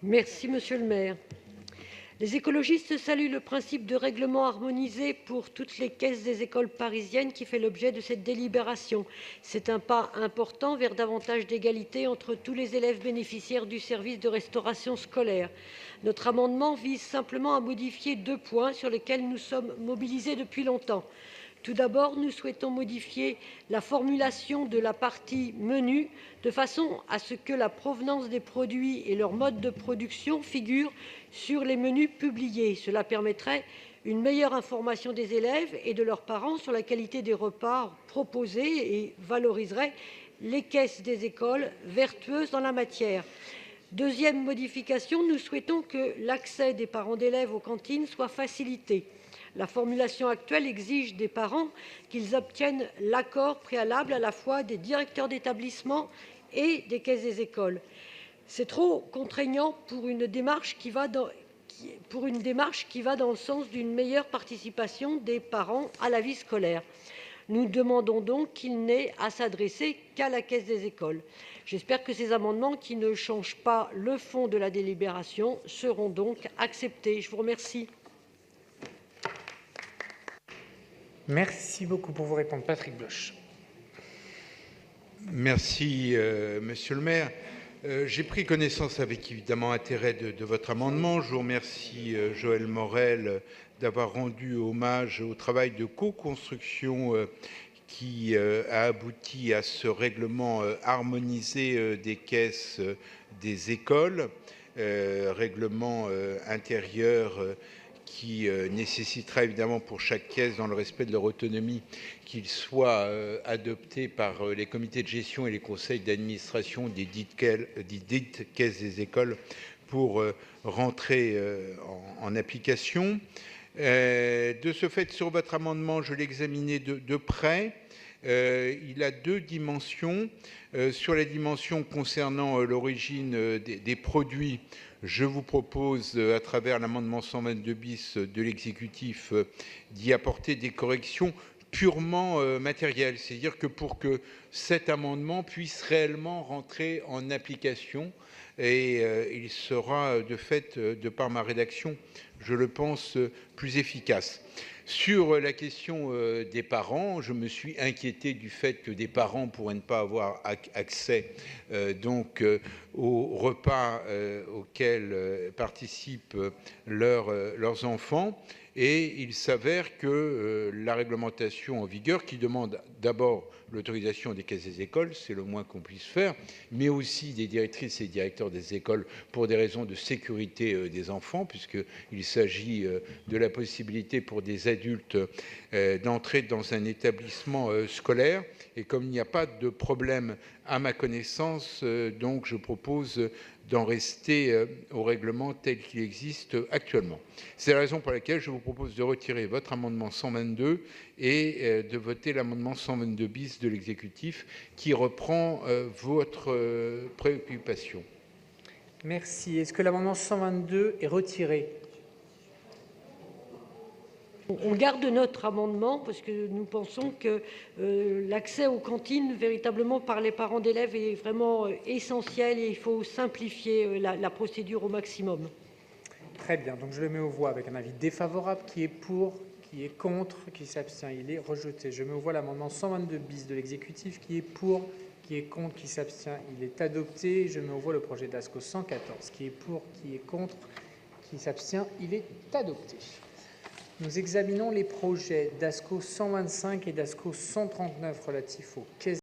Merci, monsieur le maire. Les écologistes saluent le principe de règlement harmonisé pour toutes les caisses des écoles parisiennes qui fait l'objet de cette délibération. C'est un pas important vers davantage d'égalité entre tous les élèves bénéficiaires du service de restauration scolaire. Notre amendement vise simplement à modifier 2 points sur lesquels nous sommes mobilisés depuis longtemps. Tout d'abord, nous souhaitons modifier la formulation de la partie menu de façon à ce que la provenance des produits et leur mode de production figurent sur les menus publiés. Cela permettrait une meilleure information des élèves et de leurs parents sur la qualité des repas proposés et valoriserait les caisses des écoles vertueuses en la matière. Deuxième modification, nous souhaitons que l'accès des parents d'élèves aux cantines soit facilité. La formulation actuelle exige des parents qu'ils obtiennent l'accord préalable à la fois des directeurs d'établissement et des caisses des écoles. C'est trop contraignant pour une démarche qui va dans le sens d'une meilleure participation des parents à la vie scolaire. Nous demandons donc qu'il n'ait à s'adresser qu'à la caisse des écoles. J'espère que ces amendements, qui ne changent pas le fond de la délibération, seront donc acceptés. Je vous remercie. Merci beaucoup. Pour vous répondre, Patrick Bloch. Merci, monsieur le maire. J'ai pris connaissance avec évidemment intérêt de votre amendement. Je vous remercie, Joël Morel, d'avoir rendu hommage au travail de co-construction qui a abouti à ce règlement harmonisé des caisses des écoles, règlement intérieur qui nécessitera évidemment pour chaque caisse, dans le respect de leur autonomie, qu'il soit adopté par les comités de gestion et les conseils d'administration des dites caisses des écoles pour rentrer en application. De ce fait, sur votre amendement, je l'ai examiné de près. Il a 2 dimensions. Sur la dimension concernant l'origine des produits, je vous propose, à travers l'amendement 122 bis de l'exécutif, d'y apporter des corrections purement matérielles. C'est-à-dire que pour que cet amendement puisse réellement rentrer en application, et il sera de fait, de par ma rédaction, je le pense, plus efficace. Sur la question des parents, je me suis inquiété du fait que des parents pourraient ne pas avoir accès aux repas auxquels participent leurs enfants. Et il s'avère que la réglementation en vigueur, qui demande d'abord l'autorisation des caisses des écoles, c'est le moins qu'on puisse faire, mais aussi des directrices et directeurs des écoles pour des raisons de sécurité des enfants, puisqu'il s'agit de la possibilité pour des adultes d'entrer dans un établissement scolaire. Et comme il n'y a pas de problème à ma connaissance, donc je propose d'en rester au règlement tel qu'il existe actuellement. C'est la raison pour laquelle je vous propose de retirer votre amendement 122 et de voter l'amendement 122 bis de l'exécutif qui reprend votre préoccupation. Merci. Est-ce que l'amendement 122 est retiré? On garde notre amendement parce que nous pensons que l'accès aux cantines véritablement par les parents d'élèves est vraiment essentiel et il faut simplifier la procédure au maximum. Très bien, donc je le mets aux voix avec un avis défavorable. Qui est pour, qui est contre, qui s'abstient? Il est rejeté. Je mets aux voix l'amendement 122 bis de l'exécutif. Qui est pour, qui est contre, qui s'abstient? Il est adopté. Je mets aux voix le projet d'ASCO 114. Qui est pour, qui est contre, qui s'abstient? Il est adopté. Nous examinons les projets d'ASCO 125 et d'ASCO 139 relatifs aux caisses